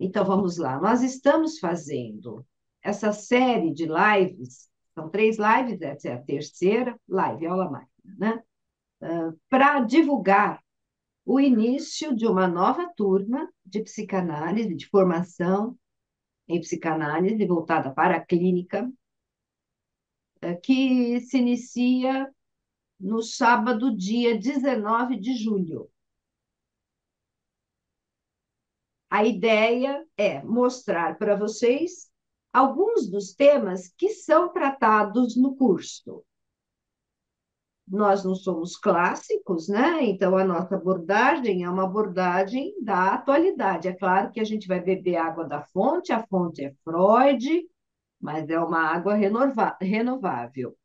Então, vamos lá. Nós estamos fazendo essa série de lives, são 3 lives, essa é a terceira live, aula máquina, né? Para divulgar o início de uma nova turma de psicanálise, de formação em psicanálise voltada para a clínica, que se inicia no sábado, dia 19 de julho. A ideia é mostrar para vocês alguns dos temas que são tratados no curso. Nós não somos clássicos, né? Então, a nossa abordagem é uma abordagem da atualidade. É claro que a gente vai beber água da fonte, a fonte é Freud, mas é uma água renovável.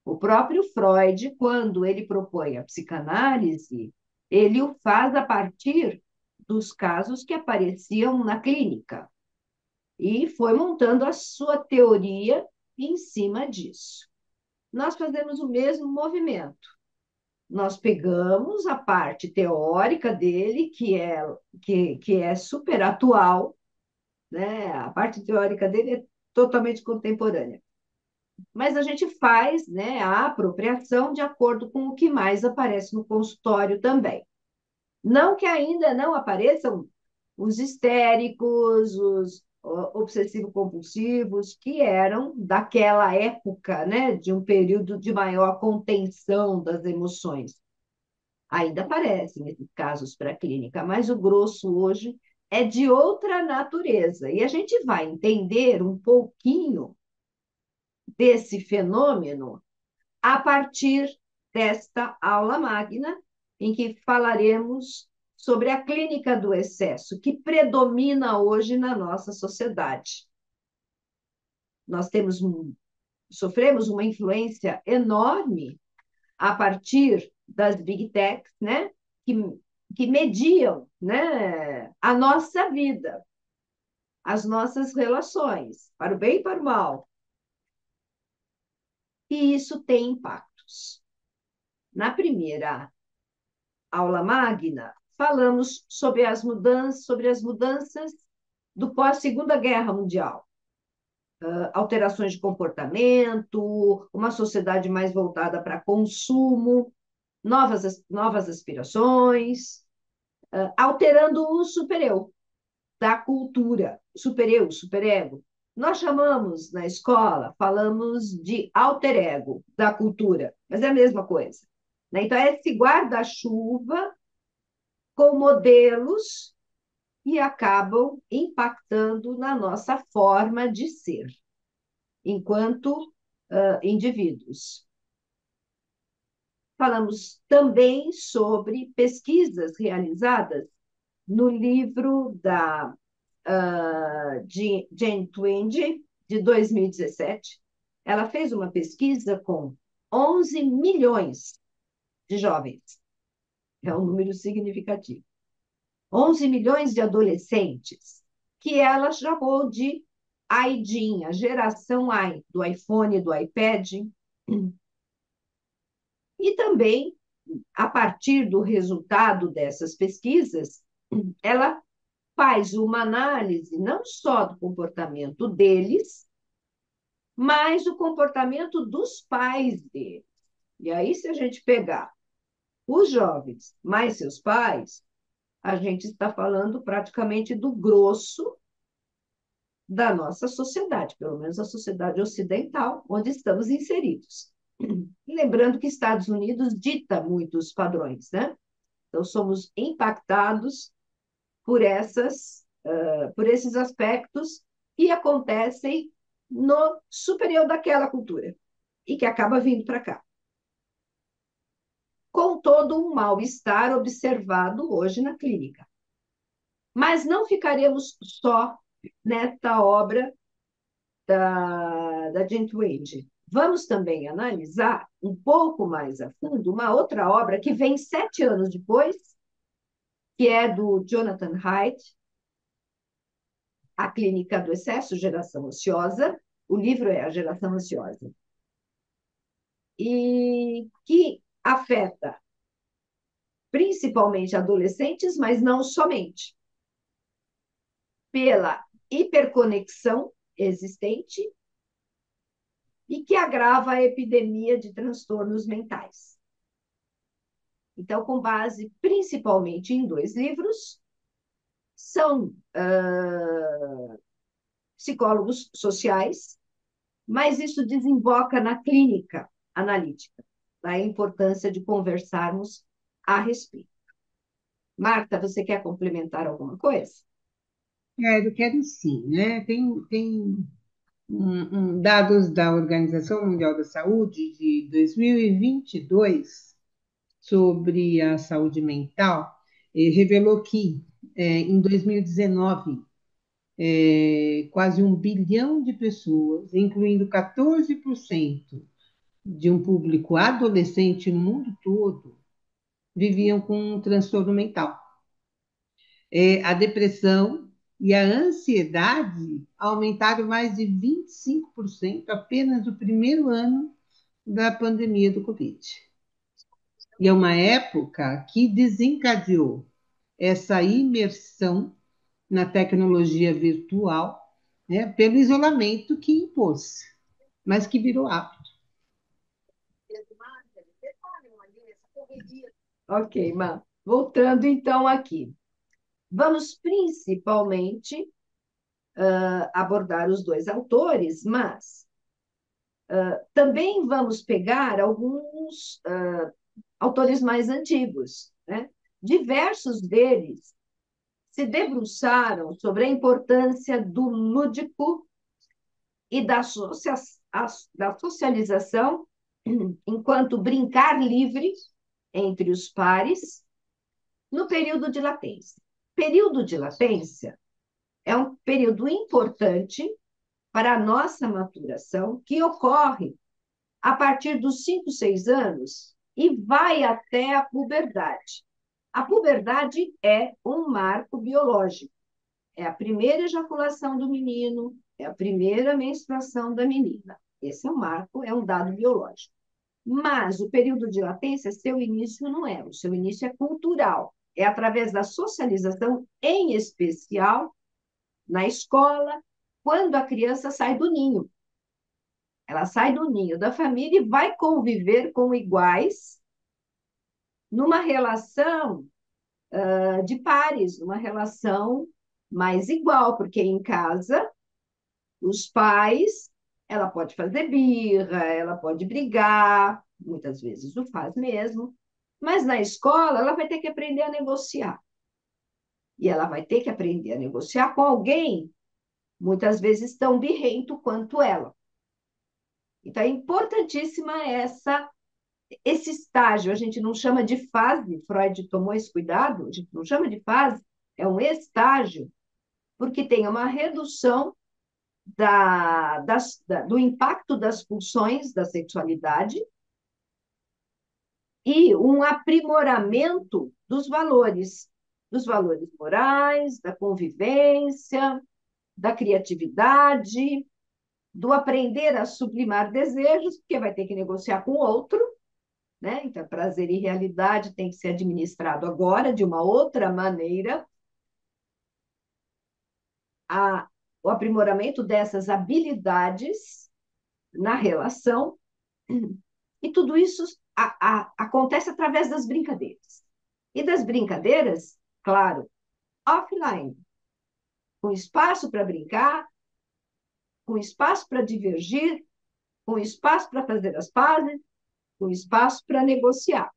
O próprio Freud, quando ele propõe a psicanálise, ele o faz a partir dos casos que apareciam na clínica e foi montando a sua teoria em cima disso. Nós fazemos o mesmo movimento. Nós pegamos a parte teórica dele, que é super atual, né? A parte teórica dele é totalmente contemporânea. Mas a gente faz, né, a apropriação de acordo com o que mais aparece no consultório também. Não que ainda não apareçam os histéricos, os obsessivo-compulsivos, que eram daquela época, né, de um período de maior contenção das emoções. Ainda aparecem esses casos para a clínica, mas o grosso hoje é de outra natureza. E a gente vai entender um pouquinho desse fenômeno a partir desta aula magna, em que falaremos sobre a clínica do excesso, que predomina hoje na nossa sociedade. Nós sofremos uma influência enorme a partir das big techs, né, que, que mediam, né, a nossa vida, as nossas relações, para o bem e para o mal. E isso tem impactos. Na primeira aula magna, falamos sobre as mudanças do pós-Segunda Guerra Mundial. Alterações de comportamento, uma sociedade mais voltada para consumo, novas aspirações, alterando o supereu da cultura, supereu, superego. Nós chamamos na escola, falamos de alter ego da cultura, mas é a mesma coisa. Né? Então, é esse guarda-chuva com modelos e acabam impactando na nossa forma de ser, enquanto indivíduos. Falamos também sobre pesquisas realizadas no livro da Jane Twenge, de 2017. Ela fez uma pesquisa com 11 milhões de jovens. É um número significativo. 11 milhões de adolescentes, que ela chamou de AIDinha, geração AI, do iPhone, do iPad. E também, a partir do resultado dessas pesquisas, ela faz uma análise não só do comportamento deles, mas o comportamento dos pais deles. E aí, se a gente pegar os jovens mais seus pais, a gente está falando praticamente do grosso da nossa sociedade, pelo menos a sociedade ocidental, onde estamos inseridos. Lembrando que Estados Unidos dita muitos padrões, né? Então, somos impactados por esses aspectos que acontecem no superior daquela cultura e que acaba vindo para cá. Com todo um mal-estar observado hoje na clínica. Mas não ficaremos só nesta obra da Jane Twenge. Vamos também analisar um pouco mais a fundo uma outra obra que vem 7 anos depois, que é do Jonathan Haidt, A Clínica do Excesso, Geração Ociosa. O livro é A Geração Ociosa. E que afeta principalmente adolescentes, mas não somente. pela hiperconexão existente e que agrava a epidemia de transtornos mentais. Então, com base principalmente em dois livros, são psicólogos sociais, mas isso desemboca na clínica analítica, da importância de conversarmos a respeito. Marta, você quer complementar alguma coisa? Quero sim, né? Tem dados da Organização Mundial da Saúde de 2022 sobre a saúde mental, revelou que em 2019 quase 1 bilhão de pessoas, incluindo 14% de um público adolescente no mundo todo, viviam com um transtorno mental. A depressão e a ansiedade aumentaram mais de 25% apenas no primeiro ano da pandemia do Covid. E é uma época que desencadeou essa imersão na tecnologia virtual, né, pelo isolamento que impôs, mas que virou hábito. Ok, Ma. Voltando então aqui. Vamos principalmente abordar os dois autores, mas também vamos pegar alguns autores mais antigos, né? Diversos deles se debruçaram sobre a importância do lúdico e da socialização enquanto brincar livre entre os pares no período de latência. Período de latência é um período importante para a nossa maturação, que ocorre a partir dos 5, 6 anos e vai até a puberdade. A puberdade é um marco biológico. É a primeira ejaculação do menino, é a primeira menstruação da menina. Esse é um marco, é um dado biológico. Mas o período de latência, seu início não é. O seu início é cultural. É através da socialização, em especial na escola, quando a criança sai do ninho. Ela sai do ninho da família e vai conviver com iguais numa relação de pares, numa relação mais igual, porque em casa, os pais, ela pode fazer birra, ela pode brigar, muitas vezes o faz mesmo, mas na escola ela vai ter que aprender a negociar. E ela vai ter que aprender a negociar com alguém, muitas vezes tão birrento quanto ela. Então, é importantíssima esse estágio. A gente não chama de fase, Freud tomou esse cuidado, a gente não chama de fase, é um estágio, porque tem uma redução do impacto das pulsões da sexualidade e um aprimoramento dos valores morais, da convivência, da criatividade, do aprender a sublimar desejos, porque vai ter que negociar com o outro, né? Então, prazer e realidade tem que ser administrado agora de uma outra maneira. A, o aprimoramento dessas habilidades na relação, e tudo isso acontece através das brincadeiras. E das brincadeiras, claro, offline, com espaço para brincar, com espaço para divergir, com espaço para fazer as pazes, com espaço para negociar.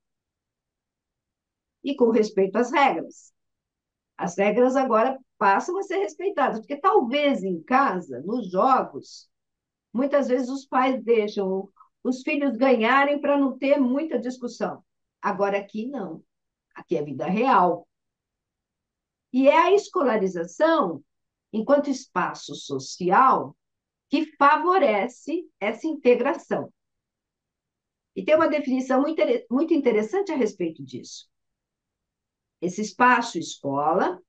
E com respeito às regras. As regras agora passam a ser respeitadas, porque talvez em casa, nos jogos, muitas vezes os pais deixam os filhos ganharem para não ter muita discussão. Agora aqui não. Aqui é vida real. E é a escolarização, enquanto espaço social, que favorece essa integração. E tem uma definição muito interessante a respeito disso. Esse espaço escola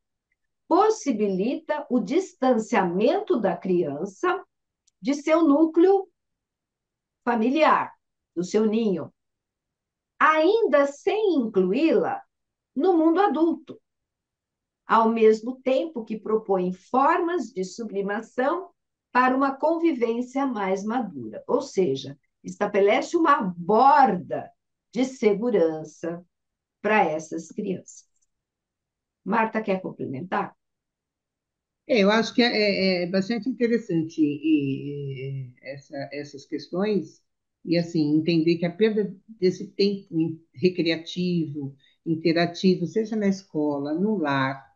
possibilita o distanciamento da criança de seu núcleo familiar, do seu ninho, ainda sem incluí-la no mundo adulto. ao mesmo tempo que propõe formas de sublimação para uma convivência mais madura. Ou seja, estabelece uma borda de segurança para essas crianças. Marta quer complementar? Eu acho que é bastante interessante essas questões e assim entender que a perda desse tempo recreativo, interativo, seja na escola, no lar,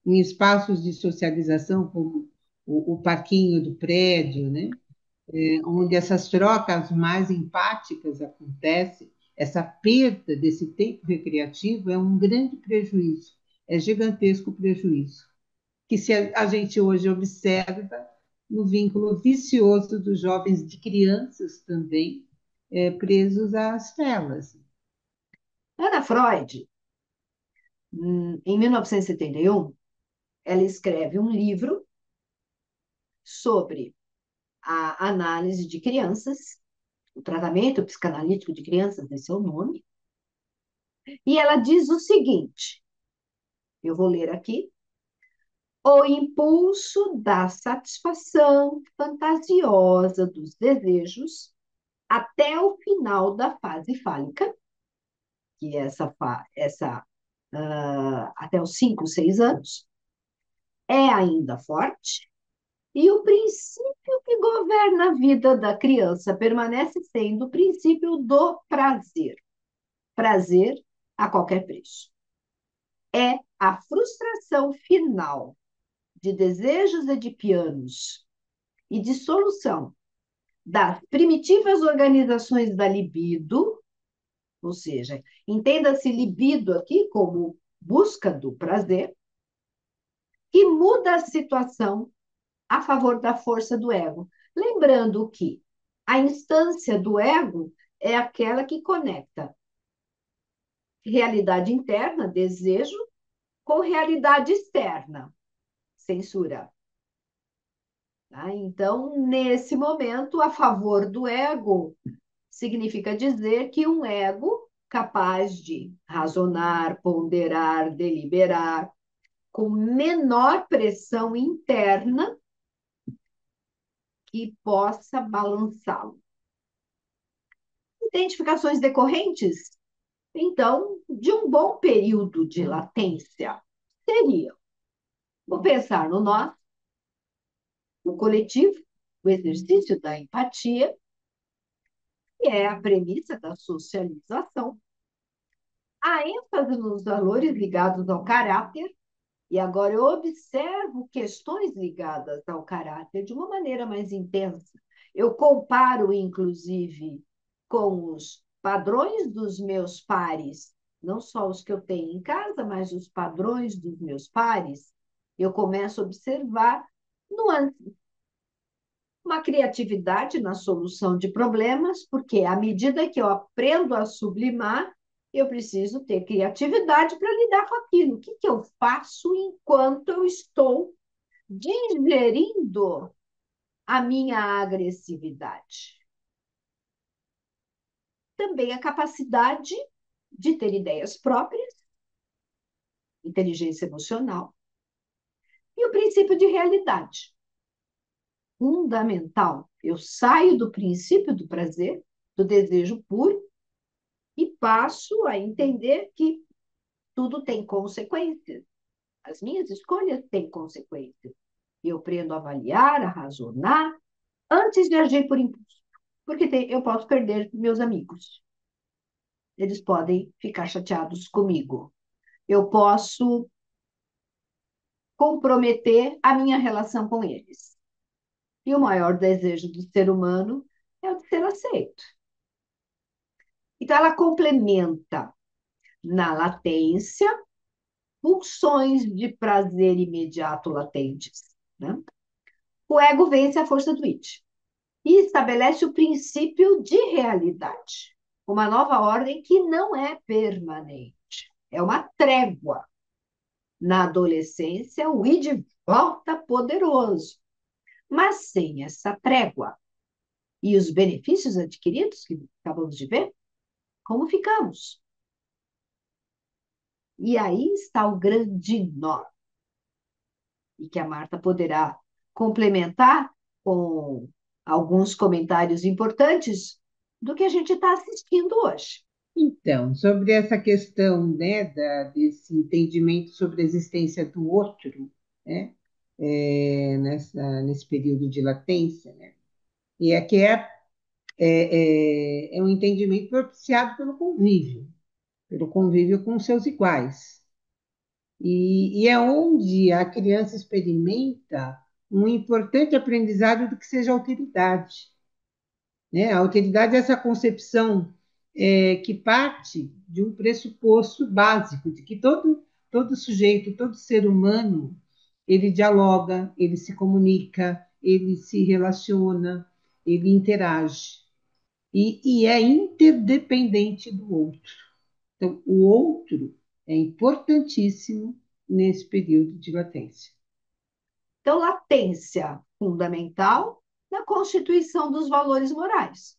em espaços de socialização como o parquinho do prédio, né? Onde essas trocas mais empáticas acontecem, essa perda desse tempo recreativo é um grande prejuízo, é gigantesco prejuízo que se a gente hoje observa no vínculo vicioso dos jovens, de crianças também, presos às telas. Ana Freud, em 1971, ela escreve um livro sobre a análise de crianças, o tratamento psicanalítico de crianças, esse é o nome, e ela diz o seguinte, eu vou ler aqui, o impulso da satisfação fantasiosa dos desejos até o final da fase fálica, que é até os 5, 6 anos, é ainda forte, e o princípio que governa a vida da criança permanece sendo o princípio do prazer. Prazer a qualquer preço. É a frustração final de desejos edipianos e dissolução das primitivas organizações da libido, ou seja, entenda-se libido aqui como busca do prazer, que muda a situação a favor da força do ego. Lembrando que a instância do ego é aquela que conecta realidade interna, desejo, com realidade externa, censura. Tá? Então, nesse momento, a favor do ego significa dizer que um ego capaz de razonar, ponderar, deliberar, com menor pressão interna que possa balançá-lo. Identificações decorrentes, então, de um bom período de latência seriam, vou pensar no nós, no coletivo, o exercício da empatia, que é a premissa da socialização, a ênfase nos valores ligados ao caráter, e agora eu observo questões ligadas ao caráter de uma maneira mais intensa. Eu comparo, inclusive, com os padrões dos meus pares, não só os que eu tenho em casa, mas os padrões dos meus pares. Eu começo a observar nuances, uma criatividade na solução de problemas, porque à medida que eu aprendo a sublimar, eu preciso ter criatividade para lidar com aquilo. O que eu faço enquanto eu estou digerindo a minha agressividade? Também a capacidade de ter ideias próprias, inteligência emocional, e o princípio de realidade. Fundamental. Eu saio do princípio do prazer, do desejo puro, e passo a entender que tudo tem consequências. As minhas escolhas têm consequências. Eu aprendo a avaliar, a razonar, antes de agir por impulso. Porque eu posso perder meus amigos. Eles podem ficar chateados comigo. Eu posso comprometer a minha relação com eles. E o maior desejo do ser humano é o de ser aceito. Então, ela complementa na latência pulsões de prazer imediato latentes. Né? O ego vence a força do id e estabelece o princípio de realidade, uma nova ordem que não é permanente, é uma trégua. Na adolescência, o id volta poderoso, mas sem essa trégua e os benefícios adquiridos que acabamos de ver, como ficamos? E aí está o grande nó. e que a Marta poderá complementar com alguns comentários importantes do que a gente está assistindo hoje. Então, sobre essa questão, né, desse entendimento sobre a existência do outro, né, nesse período de latência, né, e aqui é um entendimento propiciado pelo convívio com seus iguais. E é onde a criança experimenta um importante aprendizado do que seja alteridade, né? A alteridade é essa concepção que parte de um pressuposto básico, de que todo sujeito, todo ser humano, ele dialoga, ele se comunica, ele se relaciona, ele interage. E é interdependente do outro. Então, o outro é importantíssimo nesse período de latência. Então, latência fundamental na constituição dos valores morais.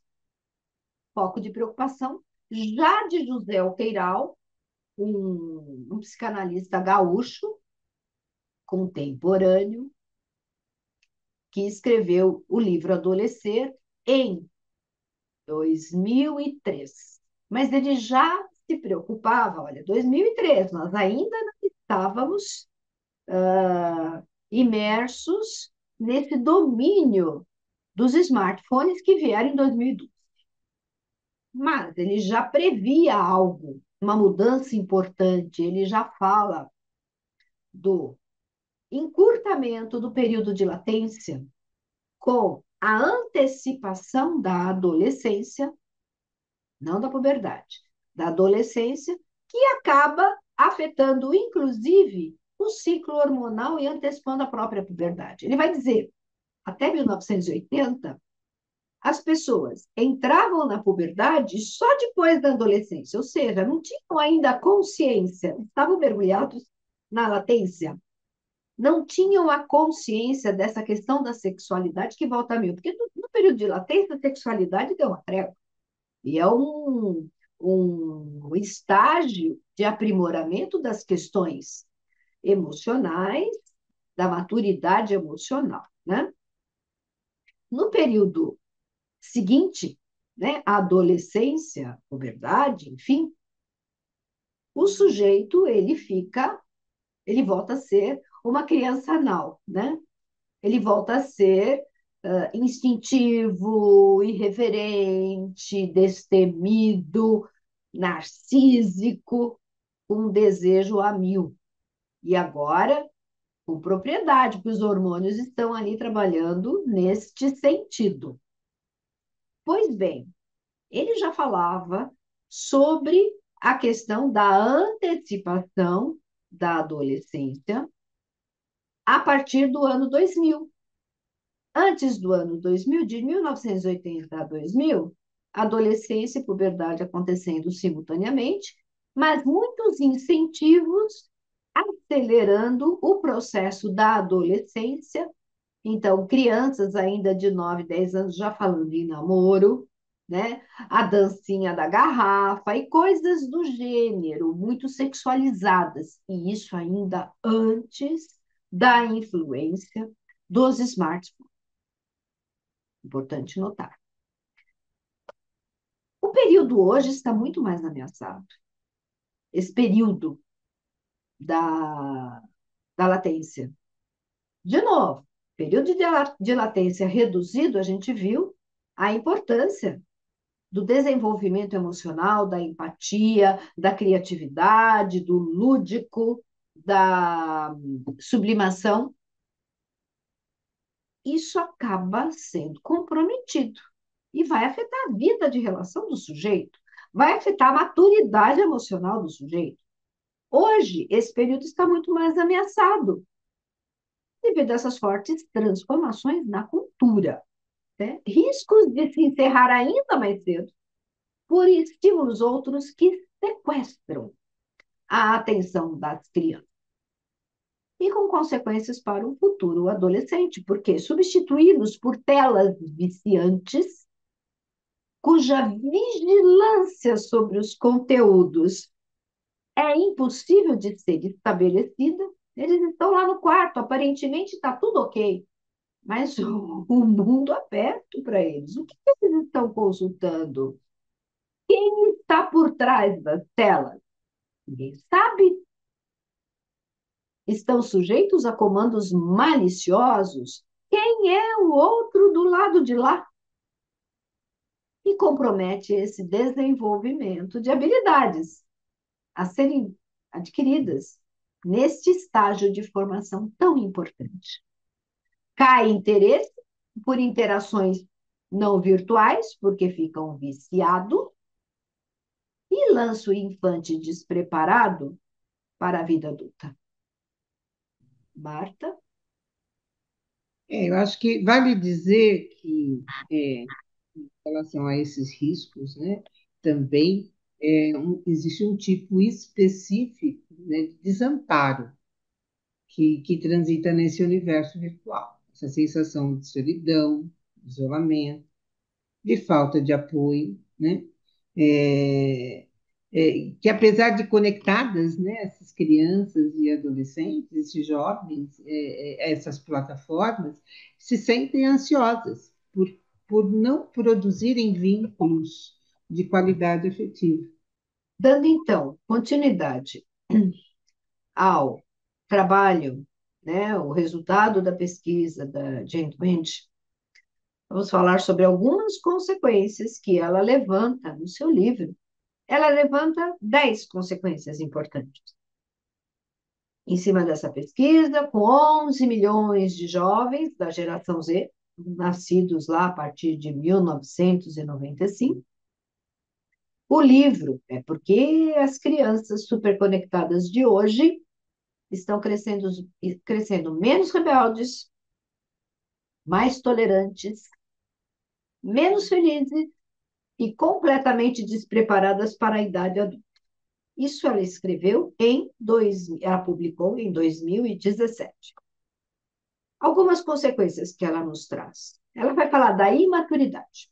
Foco de preocupação já de José Alqueiral, um psicanalista gaúcho, contemporâneo, que escreveu o livro Adolescer em 2003. Mas ele já se preocupava, olha, 2003, nós ainda não estávamos imersos nesse domínio dos smartphones que vieram em 2012. Mas ele já previa algo, uma mudança importante, ele já fala do encurtamento do período de latência com a antecipação da adolescência, não da puberdade, da adolescência, que acaba afetando, inclusive, o ciclo hormonal e antecipando a própria puberdade. Ele vai dizer, até 1980, as pessoas entravam na puberdade só depois da adolescência, ou seja, não tinham ainda consciência, estavam mergulhados na latência, não tinham a consciência dessa questão da sexualidade que volta a mil, porque no período de latência a sexualidade deu uma trégua, e é um estágio de aprimoramento das questões emocionais, da maturidade emocional, né? No período seguinte, né, a adolescência, a puberdade, enfim, o sujeito ele volta a ser uma criança anal, né? Ele volta a ser instintivo, irreverente, destemido, narcísico, com desejo a mil. E agora, com propriedade, porque os hormônios estão ali trabalhando neste sentido. Pois bem, ele já falava sobre a questão da antecipação da adolescência a partir do ano 2000. Antes do ano 2000, de 1980 a 2000, adolescência e puberdade acontecendo simultaneamente, mas muitos incentivos acelerando o processo da adolescência. Então, crianças ainda de 9, 10 anos já falando em namoro, né? A dancinha da garrafa e coisas do gênero, muito sexualizadas. E isso ainda antes da influência dos smartphones. Importante notar. O período hoje está muito mais ameaçado. Esse período da, da latência. De novo, período de latência reduzido, a gente viu a importância do desenvolvimento emocional, da empatia, da criatividade, do lúdico, da sublimação. Isso acaba sendo comprometido e vai afetar a vida de relação do sujeito, vai afetar a maturidade emocional do sujeito. Hoje, esse período está muito mais ameaçado devido a essas fortes transformações na cultura, né? Riscos de se encerrar ainda mais cedo por estímulos outros que sequestram a atenção das crianças. E com consequências para o futuro adolescente, porque substituí-los por telas viciantes, cuja vigilância sobre os conteúdos é impossível de ser estabelecida, Eles estão lá no quarto, aparentemente está tudo ok, mas o mundo aberto para eles. O que eles estão consultando? Quem está por trás das telas? Ninguém sabe. Estão sujeitos a comandos maliciosos? Quem é o outro do lado de lá? E compromete esse desenvolvimento de habilidades a serem adquiridas neste estágio de formação tão importante. Cai interesse por interações não virtuais, porque ficam viciados, e lança o infante despreparado para a vida adulta. Marta? Eu acho que vale dizer que, em relação a esses riscos, né, também existe um tipo específico, né, de desamparo que transita nesse universo virtual. Essa sensação de solidão, de isolamento, de falta de apoio, né? É, que apesar de conectadas, né, essas crianças e adolescentes, esses jovens, essas plataformas, se sentem ansiosas por não produzirem vínculos de qualidade afetiva. Dando então continuidade ao trabalho, né, o resultado da pesquisa da Jane Winch, vamos falar sobre algumas consequências que ela levanta no seu livro. Ela levanta 10 consequências importantes. Em cima dessa pesquisa, com 11 milhões de jovens da geração Z, nascidos lá a partir de 1995, o livro é porque as crianças superconectadas de hoje estão crescendo menos rebeldes, mais tolerantes, menos felizes e completamente despreparadas para a idade adulta. Isso ela escreveu ela publicou em 2017. Algumas consequências que ela nos traz. Ela vai falar da imaturidade,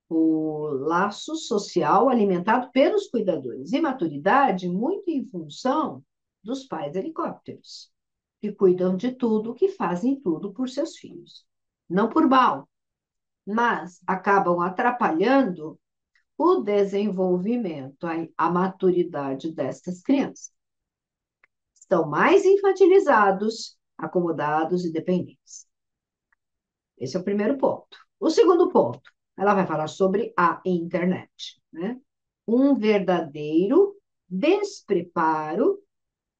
o laço social alimentado pelos cuidadores. Imaturidade muito em função dos pais helicópteros, que cuidam de tudo, que fazem tudo por seus filhos. Não por mal, mas acabam atrapalhando o desenvolvimento, a maturidade destas crianças. Estão mais infantilizados, acomodados e dependentes. Esse é o primeiro ponto. O segundo ponto, ela vai falar sobre a internet, né? Um verdadeiro despreparo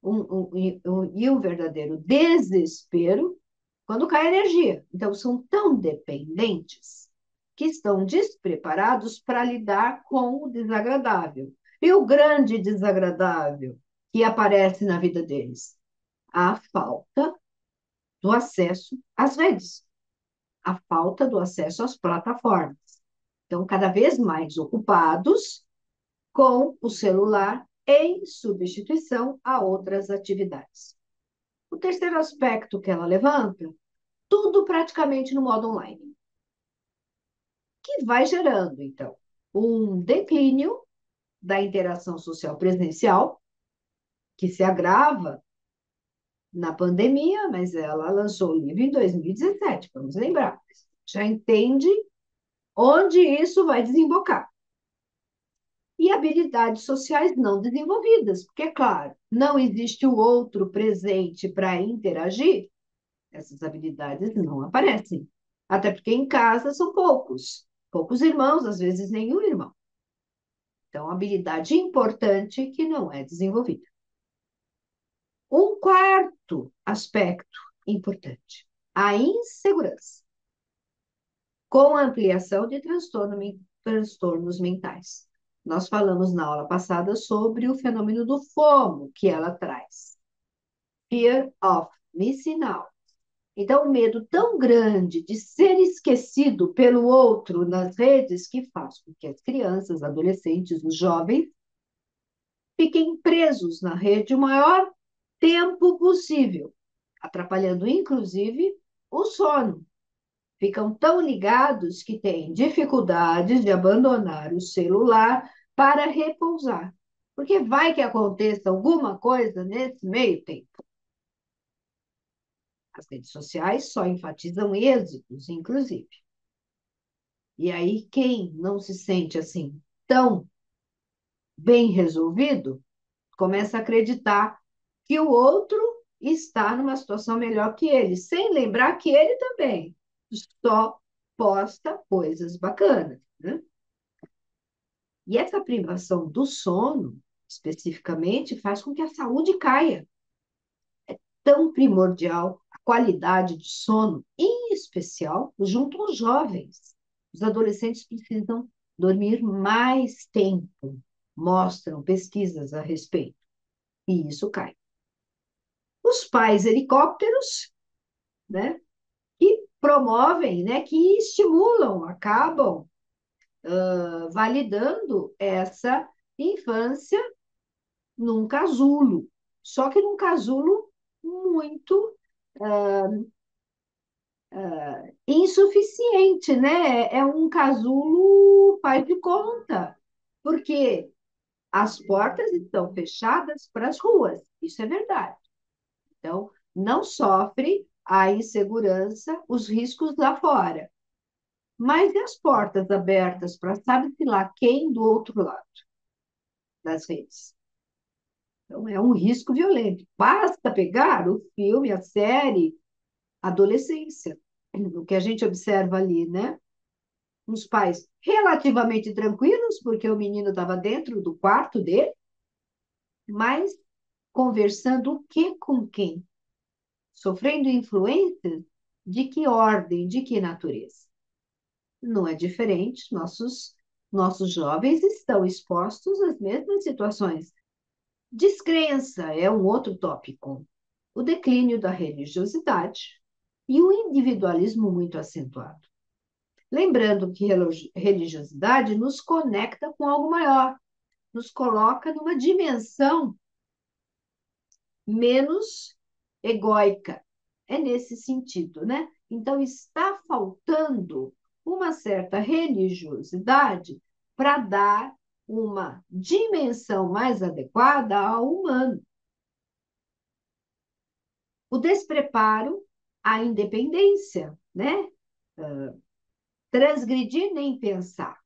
e um verdadeiro desespero quando cai energia. Então, são tão dependentes que estão despreparados para lidar com o desagradável. E o grande desagradável que aparece na vida deles? A falta do acesso às redes, a falta do acesso às plataformas. Então, cada vez mais ocupados com o celular em substituição a outras atividades. O terceiro aspecto que ela levanta, tudo praticamente no modo online, que vai gerando, então, um declínio da interação social presencial, que se agrava na pandemia, mas ela lançou o livro em 2017, vamos lembrar. Já entende onde isso vai desembocar. E habilidades sociais não desenvolvidas, porque, é claro, não existe o outro presente para interagir, essas habilidades não aparecem. Até porque em casa são poucos irmãos, às vezes nenhum irmão. Então, habilidade importante que não é desenvolvida. Um quarto aspecto importante, a insegurança, com a ampliação de transtornos mentais. Nós falamos na aula passada sobre o fenômeno do FOMO que ela traz. Fear of Missing Out. Então, o medo tão grande de ser esquecido pelo outro nas redes que faz com que as crianças, adolescentes, os jovens fiquem presos na rede o maior tempo possível, atrapalhando inclusive o sono. Ficam tão ligados que têm dificuldades de abandonar o celular para repousar. Porque vai que aconteça alguma coisa nesse meio tempo. As redes sociais só enfatizam êxitos, inclusive. E aí, quem não se sente assim tão bem resolvido, começa a acreditar que o outro está numa situação melhor que ele, sem lembrar que ele também só posta coisas bacanas, né? E essa privação do sono, especificamente, faz com que a saúde caia. Tão primordial a qualidade de sono, em especial junto aos jovens. Os adolescentes precisam dormir mais tempo, mostram pesquisas a respeito, e isso cai. Os pais helicópteros, né, que promovem, né, que estimulam, acabam validando essa infância num casulo. Só que num casulo muito insuficiente, né? É um casulo faz de conta, porque as portas estão fechadas para as ruas, isso é verdade. Então, não sofre a insegurança, os riscos lá fora. Mas e as portas abertas para sabe-se lá quem do outro lado das redes? Então, é um risco violento. Basta pegar o filme, a série, adolescência, o que a gente observa ali, né? Os pais relativamente tranquilos, porque o menino estava dentro do quarto dele, mas conversando o que com quem? Sofrendo influências de que ordem, de que natureza? Não é diferente, nossos jovens estão expostos às mesmas situações. Descrença é um outro tópico. O declínio da religiosidade e o individualismo muito acentuado. Lembrando que religiosidade nos conecta com algo maior, nos coloca numa dimensão menos egóica. É nesse sentido, né? Então, está faltando uma certa religiosidade para dar uma dimensão mais adequada ao humano. O despreparo, a independência, né? Transgredir nem pensar.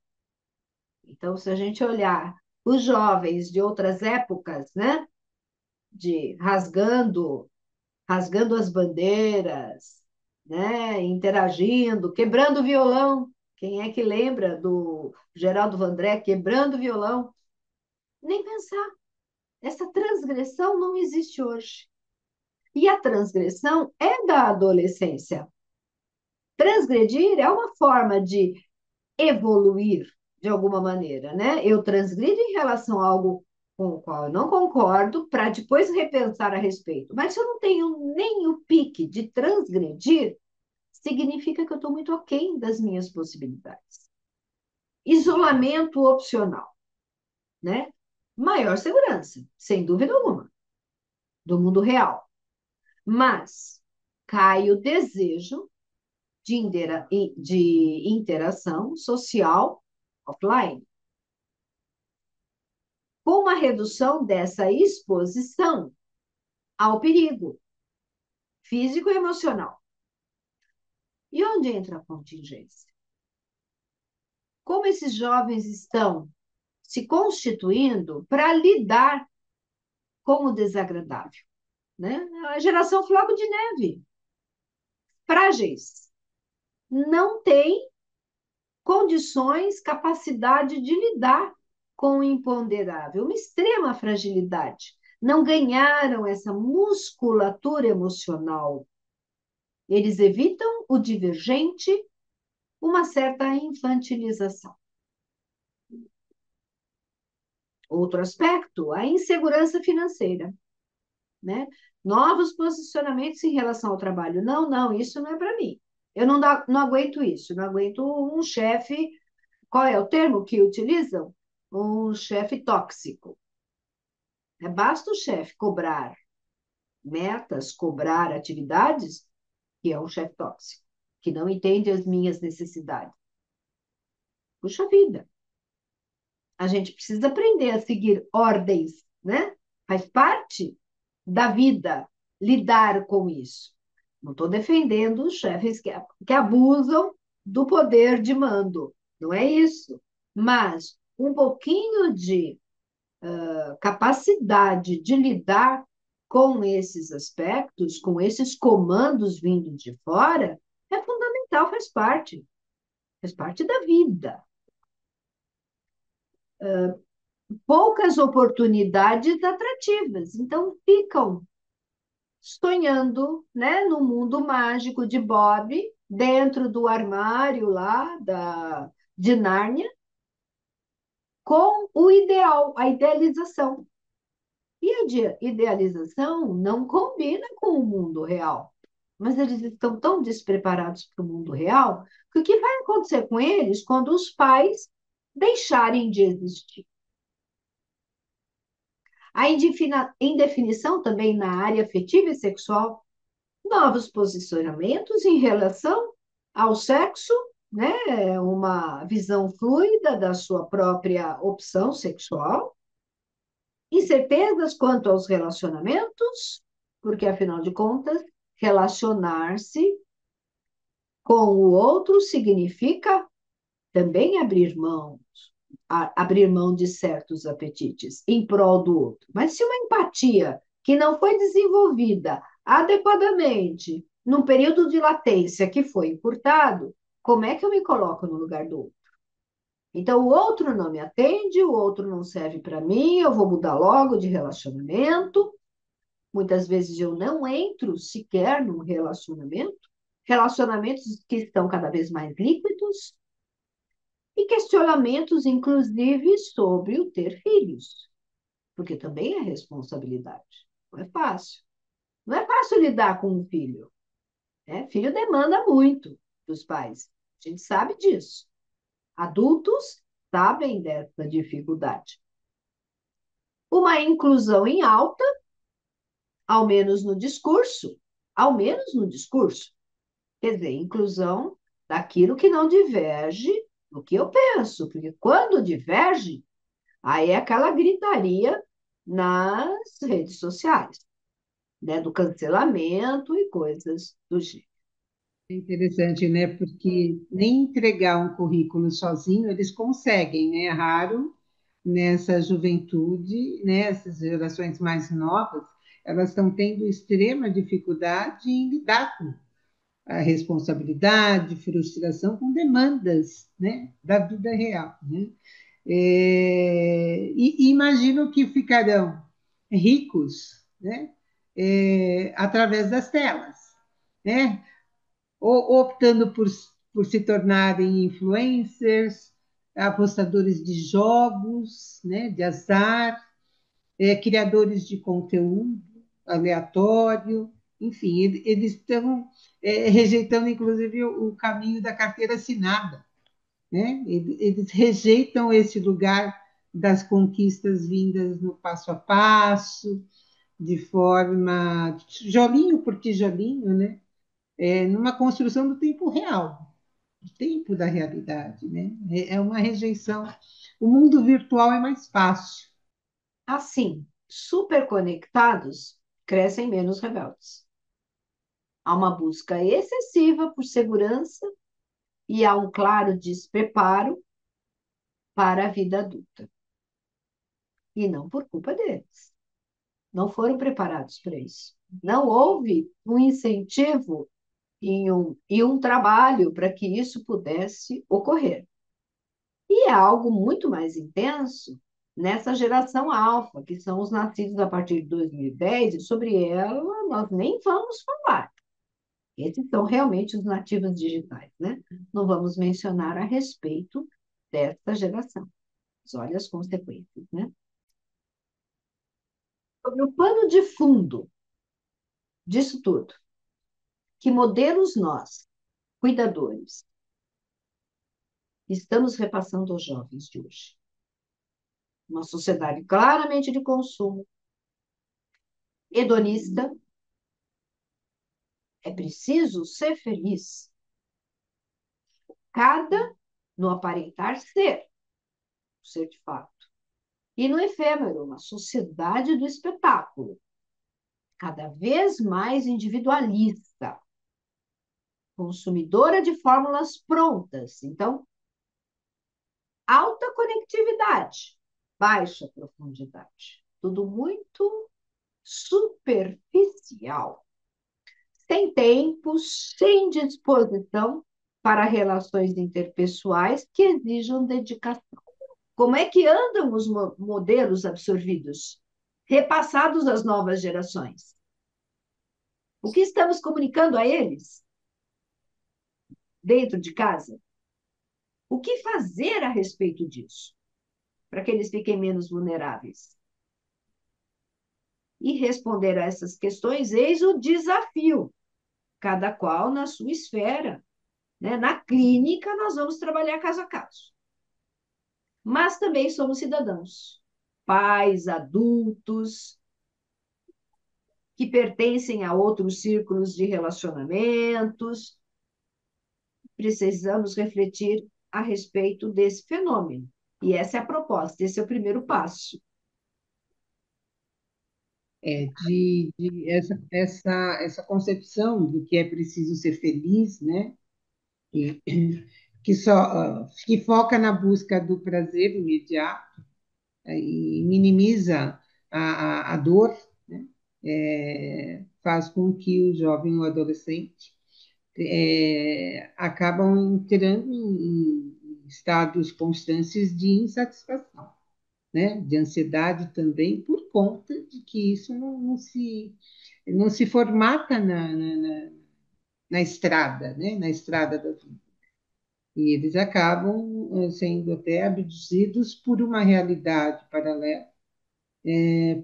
Então, se a gente olhar os jovens de outras épocas, né? De rasgando as bandeiras, né? Interagindo, quebrando o violão. Quem é que lembra do Geraldo Vandré quebrando o violão? Nem pensar. Essa transgressão não existe hoje. E a transgressão é da adolescência. Transgredir é uma forma de evoluir de alguma maneira, né? Eu transgrido em relação a algo com o qual eu não concordo, para depois repensar a respeito. Mas se eu não tenho nem o pique de transgredir, significa que eu estou muito aquém das minhas possibilidades. Isolamento opcional, né? Maior segurança, sem dúvida alguma, do mundo real. Mas cai o desejo de interação social offline. Com a redução dessa exposição ao perigo físico e emocional. E onde entra a contingência? Como esses jovens estão se constituindo para lidar com o desagradável? Né? A geração floco de neve, frágeis, não tem condições, capacidade de lidar com o imponderável, uma extrema fragilidade. Não ganharam essa musculatura emocional. Eles evitam o divergente, uma certa infantilização. Outro aspecto, a insegurança financeira, né? Novos posicionamentos em relação ao trabalho. Não, não, isso não é para mim. Eu não aguento isso, não aguento um chefe. Qual é o termo que utilizam? Um chefe tóxico. Basta o chefe cobrar metas, cobrar atividades, que é um chefe tóxico, que não entende as minhas necessidades. Puxa vida, a gente precisa aprender a seguir ordens, né? Faz parte da vida lidar com isso. Não estou defendendo os chefes que abusam do poder de mando, não é isso. Mas um pouquinho de capacidade de lidar com esses aspectos, com esses comandos vindo de fora, é fundamental, faz parte da vida. Poucas oportunidades atrativas, então ficam sonhando, né, no mundo mágico de Bob, dentro do armário lá de Nárnia, com o ideal, a idealização. E a idealização não combina com o mundo real. Mas eles estão tão despreparados para o mundo real que o que vai acontecer com eles quando os pais deixarem de existir? A indefinição também na área afetiva e sexual, novos posicionamentos em relação ao sexo, né? Uma visão fluida da sua própria opção sexual, incertezas quanto aos relacionamentos, porque afinal de contas, relacionar-se com o outro significa também abrir mão de certos apetites em prol do outro. Mas se uma empatia que não foi desenvolvida adequadamente num período de latência que foi encurtado, como é que eu me coloco no lugar do outro? Então, o outro não me atende, o outro não serve para mim, eu vou mudar logo de relacionamento. Muitas vezes eu não entro sequer num relacionamento, relacionamentos que estão cada vez mais líquidos, e questionamentos, inclusive, sobre o ter filhos, porque também é responsabilidade. Não é fácil. Não é fácil lidar com um filho. Né? Filho demanda muito dos pais. A gente sabe disso. Adultos sabem dessa dificuldade. Uma inclusão em alta, ao menos no discurso, ao menos no discurso. Quer dizer, inclusão daquilo que não diverge do que eu penso, porque quando diverge, aí é aquela gritaria nas redes sociais, né, do cancelamento e coisas do gênero. É interessante, né? Porque nem entregar um currículo sozinho eles conseguem, né? É raro nessa juventude, né? Essas gerações mais novas, elas estão tendo extrema dificuldade em lidar com a responsabilidade, frustração com demandas, né? Da vida real, né? E imagino que ficarão ricos, né? Através das telas, né? Ou optando por se tornarem influencers, apostadores de jogos, né, de azar, criadores de conteúdo aleatório, enfim, eles estão rejeitando, inclusive, o caminho da carteira assinada, né? Eles rejeitam esse lugar das conquistas vindas no passo a passo, de forma tijolinho por tijolinho, né? Numa construção do tempo real, do tempo da realidade, né? É uma rejeição. O mundo virtual é mais fácil. Assim, superconectados crescem menos rebeldes. Há uma busca excessiva por segurança e há um claro despreparo para a vida adulta. E não por culpa deles. Não foram preparados para isso. Não houve um incentivo e um trabalho para que isso pudesse ocorrer. E é algo muito mais intenso nessa geração alfa, que são os nascidos a partir de 2010, e sobre ela nós nem vamos falar. Esses são realmente os nativos digitais, né? Não vamos mencionar a respeito dessa geração. Mas olha as consequências, né? Sobre o pano de fundo disso tudo, que modelos nós, cuidadores, estamos repassando aos jovens de hoje? Uma sociedade claramente de consumo, hedonista, é preciso ser feliz. Cada no aparentar ser de fato. E no efêmero, uma sociedade do espetáculo, cada vez mais individualista. consumidora de fórmulas prontas. Então, alta conectividade, baixa profundidade. Tudo muito superficial. Sem tempo, sem disposição para relações interpessoais que exijam dedicação. Como é que andam os modelos absorvidos, repassados às novas gerações? O que estamos comunicando a eles dentro de casa? O que fazer a respeito disso, para que eles fiquem menos vulneráveis? E responder a essas questões, eis o desafio, cada qual na sua esfera. Né? Na clínica, nós vamos trabalhar caso a caso. Mas também somos cidadãos, pais, adultos, que pertencem a outros círculos de relacionamentos. Precisamos refletir a respeito desse fenômeno. E essa é a proposta, esse é o primeiro passo. Essa concepção do que é preciso ser feliz, né? E, que só que foca na busca do prazer imediato e minimiza a dor, né? Faz com que o jovem ou adolescente acabam entrando em estados constantes de insatisfação, né? De ansiedade também, por conta de que isso não se formata na estrada, né? Na estrada da vida. E eles acabam sendo até abduzidos por uma realidade paralela,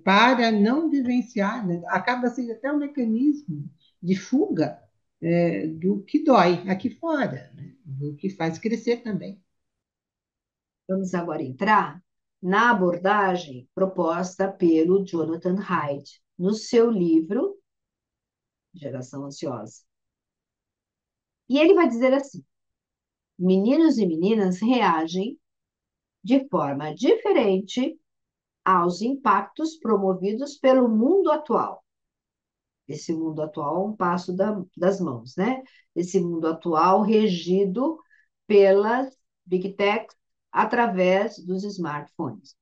para não vivenciar, né? Acaba sendo até um mecanismo de fuga do que dói aqui fora, né? Do que faz crescer também. Vamos agora entrar na abordagem proposta pelo Jonathan Haidt, no seu livro Geração Ansiosa. E ele vai dizer assim: meninos e meninas reagem de forma diferente aos impactos promovidos pelo mundo atual. Esse mundo atual é um passo das mãos, né? Esse mundo atual regido pelas big techs através dos smartphones.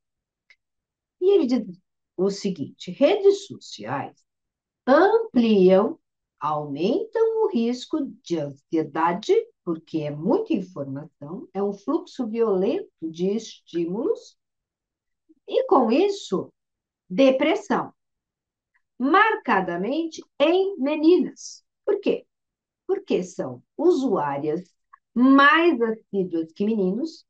E ele diz o seguinte: redes sociais ampliam, aumentam o risco de ansiedade, porque é muita informação, é um fluxo violento de estímulos, e com isso, depressão, marcadamente em meninas. Por quê? Porque são usuárias mais assíduas que meninos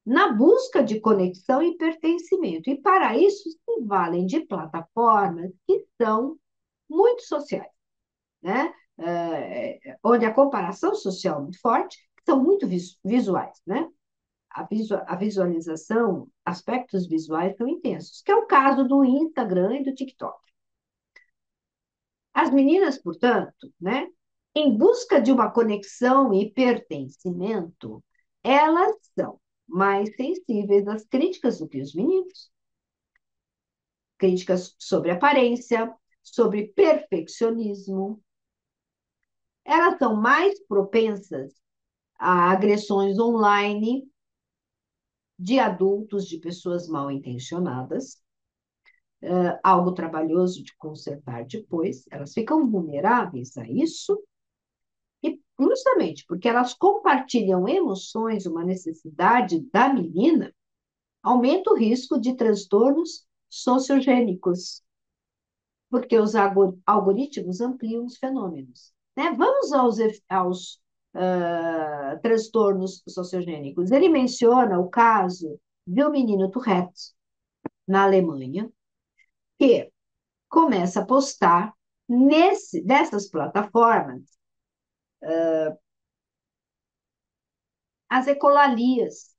na busca de conexão e pertencimento. E para isso se valem de plataformas que são muito sociais, né? Onde a comparação social é muito forte, são muito visuais, né? A visualização, aspectos visuais são intensos, que é o caso do Instagram e do TikTok. As meninas, portanto, né, em busca de uma conexão e pertencimento, elas são mais sensíveis às críticas do que os meninos. Críticas sobre aparência, sobre perfeccionismo. Elas são mais propensas a agressões online de adultos, de pessoas mal intencionadas, algo trabalhoso de consertar depois. Elas ficam vulneráveis a isso. E justamente porque elas compartilham emoções, uma necessidade da menina, aumenta o risco de transtornos sociogênicos, porque os algoritmos ampliam os fenômenos. Né? Vamos aos transtornos sociogênicos. Ele menciona o caso de um menino Tourette, na Alemanha, que começa a postar dessas plataformas as ecolalias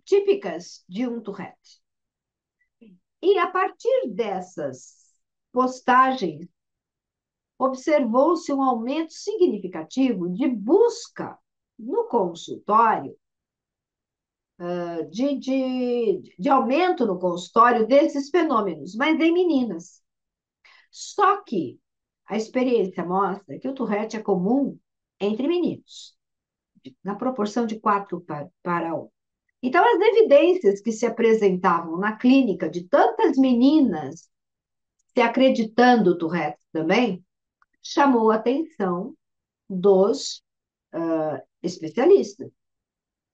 típicas de um Tourette. E a partir dessas postagens, observou-se um aumento significativo de busca no consultório, de aumento no consultório desses fenômenos, mas em meninas. Só que a experiência mostra que o Tourette é comum entre meninos, na proporção de 4 para 1. Então, as evidências que se apresentavam na clínica de tantas meninas se acreditando do Tourette também, chamou a atenção dos especialistas.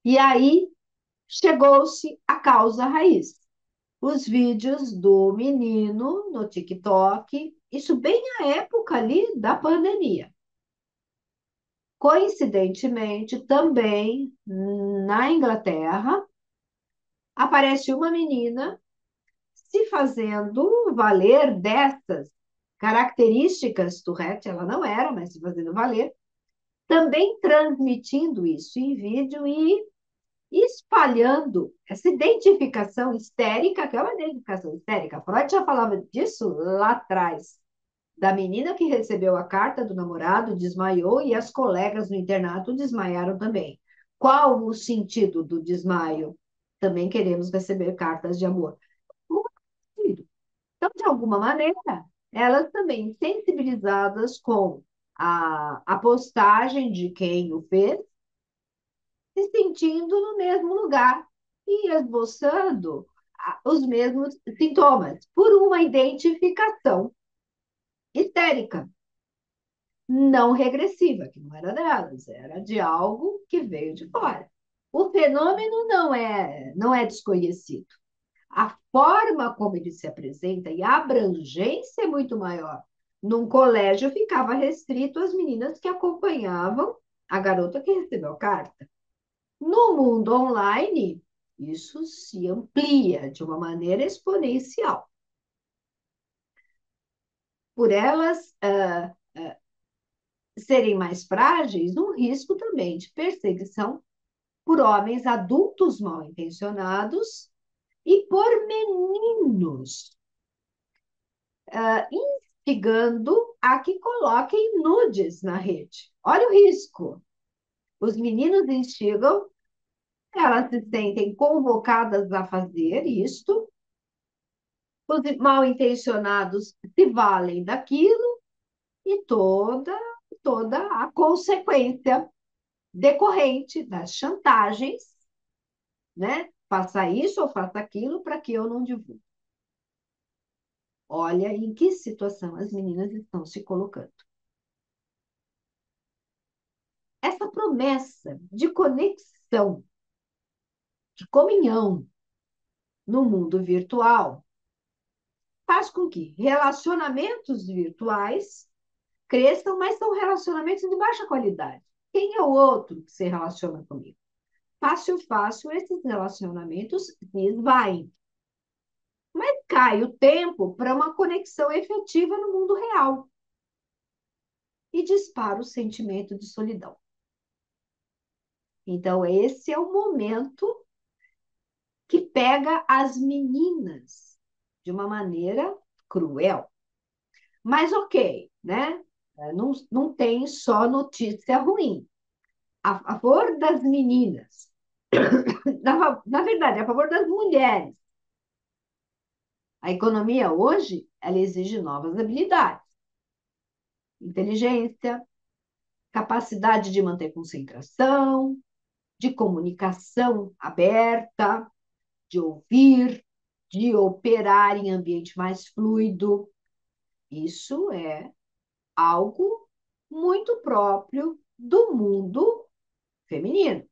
E aí chegou-se à causa raiz. Os vídeos do menino no TikTok, isso bem à época ali da pandemia. Coincidentemente, também na Inglaterra, aparece uma menina se fazendo valer dessas características Tourette, ela não era, mas se fazendo valer, também transmitindo isso em vídeo e espalhando essa identificação histérica, que é uma identificação histérica. Freud já falava disso lá atrás, da menina que recebeu a carta do namorado, desmaiou e as colegas no internato desmaiaram também. Qual o sentido do desmaio? Também queremos receber cartas de amor. Então, de alguma maneira, elas também sensibilizadas com a postagem de quem o fez, se sentindo no mesmo lugar e esboçando os mesmos sintomas, por uma identificação histérica, não regressiva, que não era delas, era de algo que veio de fora. O fenômeno não é desconhecido. A forma como ele se apresenta e a abrangência é muito maior. Num colégio ficava restrito às meninas que acompanhavam a garota que recebeu a carta. No mundo online, isso se amplia de uma maneira exponencial. Por elas serem mais frágeis, um risco também de perseguição por homens adultos mal intencionados e por meninos, instigando a que coloquem nudes na rede. Olha o risco. Os meninos instigam, elas se sentem convocadas a fazer isto, os mal intencionados se valem daquilo e toda a consequência decorrente das chantagens, né? Faça isso ou faça aquilo para que eu não divulgue. Olha em que situação as meninas estão se colocando. Essa promessa de conexão, de comunhão no mundo virtual, faz com que relacionamentos virtuais cresçam, mas são relacionamentos de baixa qualidade. Quem é o outro que se relaciona comigo? Fácil, fácil, esses relacionamentos se esvaem. Mas cai o tempo para uma conexão efetiva no mundo real e dispara o sentimento de solidão. Então, esse é o momento que pega as meninas de uma maneira cruel. Mas ok, né? Não tem só notícia ruim. A favor das meninas, na verdade, a favor das mulheres. A economia hoje, ela exige novas habilidades. Inteligência, capacidade de manter concentração, de comunicação aberta, de ouvir, de operar em ambiente mais fluido. Isso é algo muito próprio do mundo feminino.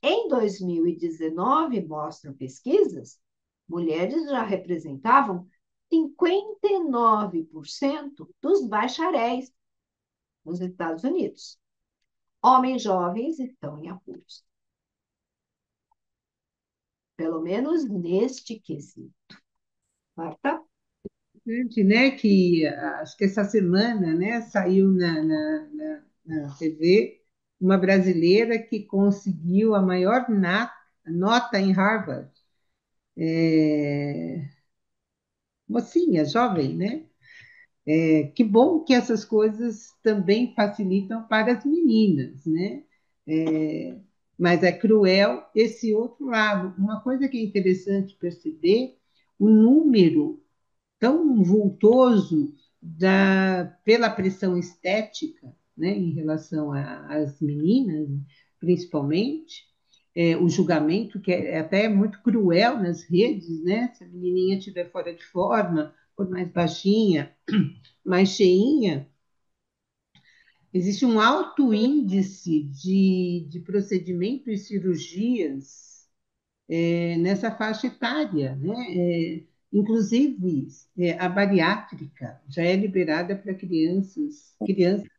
Em 2019, mostram pesquisas, mulheres já representavam 59% dos bacharéis nos Estados Unidos. Homens jovens estão em apuros. Pelo menos neste quesito. Marta? Interessante, né? Que acho que essa semana, né, saiu na TV uma brasileira que conseguiu a maior nota em Harvard. Mocinha, jovem, né? Que bom que essas coisas também facilitam para as meninas, né? Mas é cruel esse outro lado. Uma coisa que é interessante perceber, o número tão vultoso pela pressão estética, né, em relação às meninas, principalmente. O julgamento, que é até muito cruel nas redes, né? Se a menininha estiver fora de forma, por mais baixinha, mais cheinha, existe um alto índice de procedimentos e cirurgias nessa faixa etária, né? Inclusive, a bariátrica já é liberada para crianças,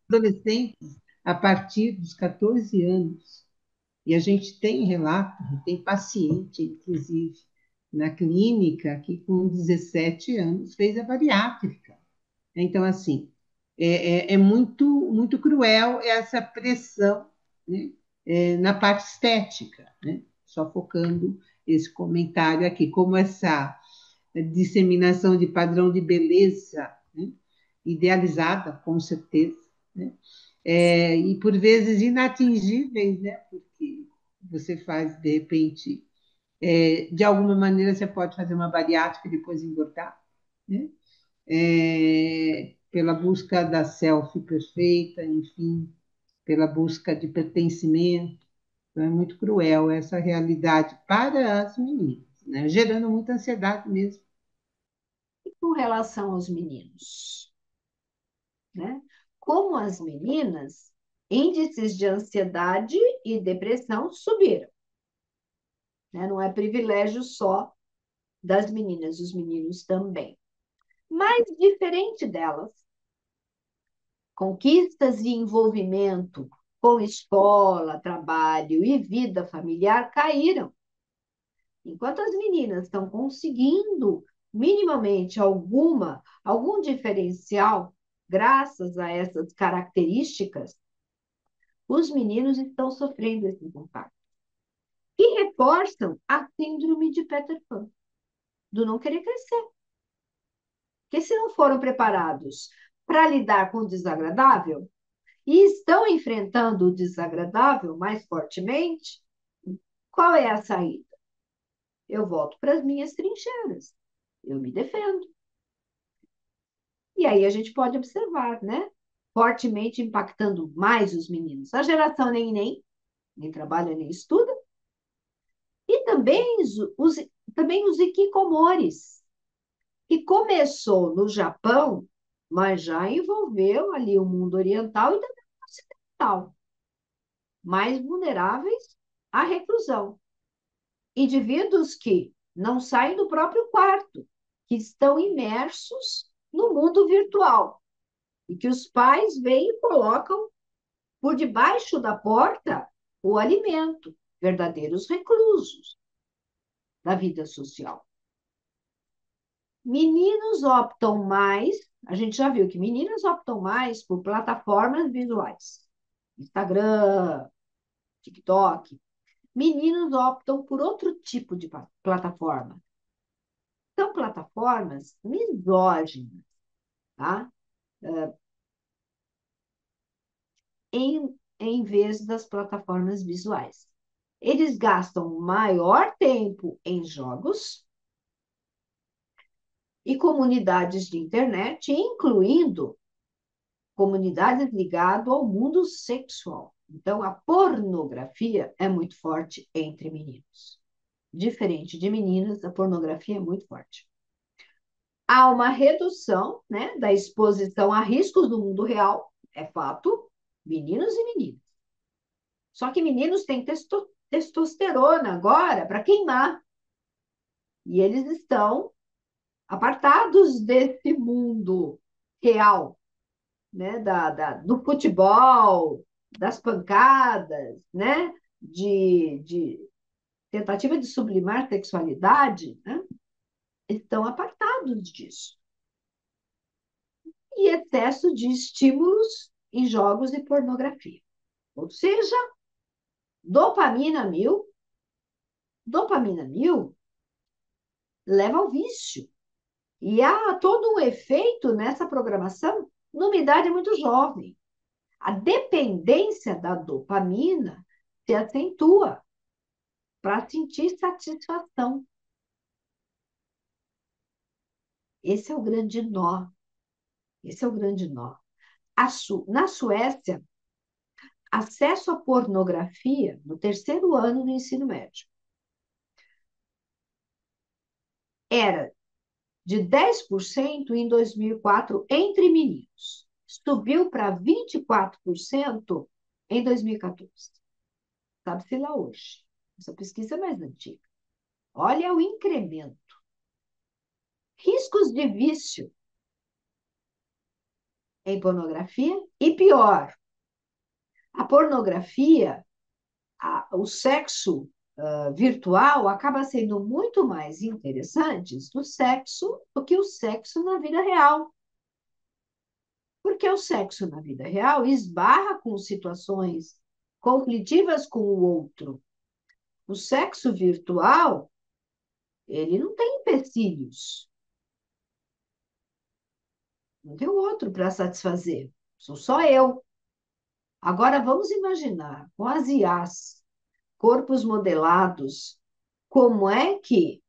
adolescentes, a partir dos 14 anos. E a gente tem relato, tem paciente, inclusive, na clínica, que com 17 anos fez a bariátrica. Então, assim, é muito, muito cruel essa pressão, né, na parte estética, né? Só focando esse comentário aqui, como essa disseminação de padrão de beleza, né, idealizada, com certeza, né? E por vezes inatingíveis, né? Porque você faz, de repente, de alguma maneira você pode fazer uma bariátrica e depois engordar, né? Pela busca da selfie perfeita, enfim, pela busca de pertencimento. Então, é muito cruel essa realidade para as meninas, né? Gerando muita ansiedade mesmo. E com relação aos meninos, né? Como as meninas, índices de ansiedade e depressão subiram, né? Não é privilégio só das meninas, os meninos também. Mas diferente delas, conquistas e envolvimento com escola, trabalho e vida familiar caíram. Enquanto as meninas estão conseguindo minimamente algum diferencial graças a essas características, os meninos estão sofrendo esse impacto. E reforçam a síndrome de Peter Pan, do não querer crescer. Porque se não foram preparados para lidar com o desagradável e estão enfrentando o desagradável mais fortemente, qual é a saída? Eu volto para as minhas trincheiras. Eu me defendo. E aí a gente pode observar, né? Fortemente impactando mais os meninos. A geração nem trabalha nem estuda. E também os hikikomoris, que começou no Japão, mas já envolveu ali o mundo oriental e também o ocidental, mais vulneráveis à reclusão. Indivíduos que não saem do próprio quarto, que estão imersos no mundo virtual e que os pais vêm e colocam por debaixo da porta o alimento, verdadeiros reclusos da vida social. Meninos optam mais, a gente já viu que meninas optam mais por plataformas visuais. Instagram, TikTok. Meninos optam por outro tipo de plataforma. São plataformas misóginas, tá? Em vez das plataformas visuais. Eles gastam maior tempo em jogos e comunidades de internet, incluindo comunidades ligadas ao mundo sexual. Então, a pornografia é muito forte entre meninos. Diferente de meninas, a pornografia é muito forte. Há uma redução, né, da exposição a riscos do mundo real, é fato, meninos e meninas. Só que meninos têm testosterona agora para queimar. E eles estão apartados desse mundo real, né? Do futebol, das pancadas, né? De tentativa de sublimar sexualidade, né? Estão apartados disso. E excesso de estímulos em jogos e pornografia. Ou seja, dopamina mil, dopamina mil leva ao vício. E há todo um efeito nessa programação numa idade muito jovem. A dependência da dopamina se acentua para sentir satisfação. Esse é o grande nó. Esse é o grande nó. Na Suécia, acesso à pornografia no terceiro ano do ensino médio era de 10% em 2004 entre meninos. Subiu para 24% em 2014. Sabe-se lá hoje. Essa pesquisa é mais antiga. Olha o incremento. Riscos de vício em pornografia e pior, a pornografia, o sexo virtual acaba sendo muito mais interessante do que o sexo na vida real. Porque o sexo na vida real esbarra com situações conflitivas com o outro. O sexo virtual, ele não tem empecilhos. Não tem o outro para satisfazer. Sou só eu. Agora vamos imaginar, com as IAs, corpos modelados, como é que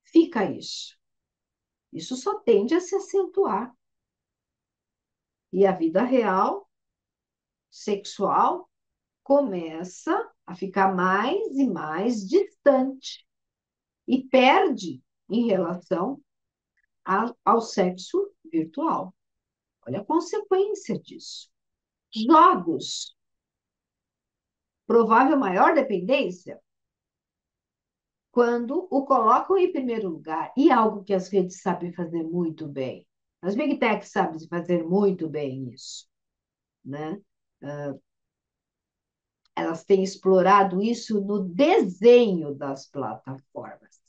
fica isso? Isso só tende a se acentuar. E a vida real, sexual, começa a ficar mais e mais distante e perde em relação ao sexo virtual. Olha a consequência disso. Jogos, provável maior dependência, quando o colocam em primeiro lugar, e algo que as redes sabem fazer muito bem. As Big Techs sabem fazer muito bem isso, né? Elas têm explorado isso no desenho das plataformas.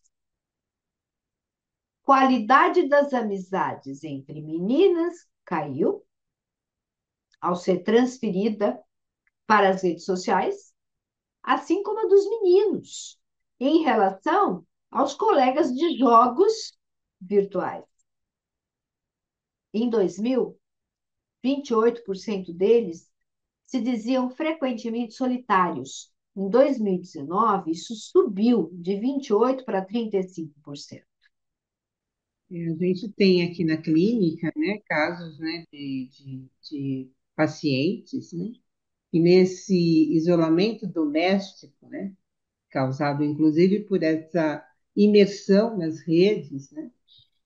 Qualidade das amizades entre meninas caiu ao ser transferida para as redes sociais, assim como a dos meninos, em relação aos colegas de jogos virtuais. Em 2000, 28% deles se diziam frequentemente solitários. Em 2019, isso subiu de 28% para 35%. A gente tem aqui na clínica, né, casos, né, de pacientes, né, e nesse isolamento doméstico, né, causado inclusive por essa imersão nas redes, né,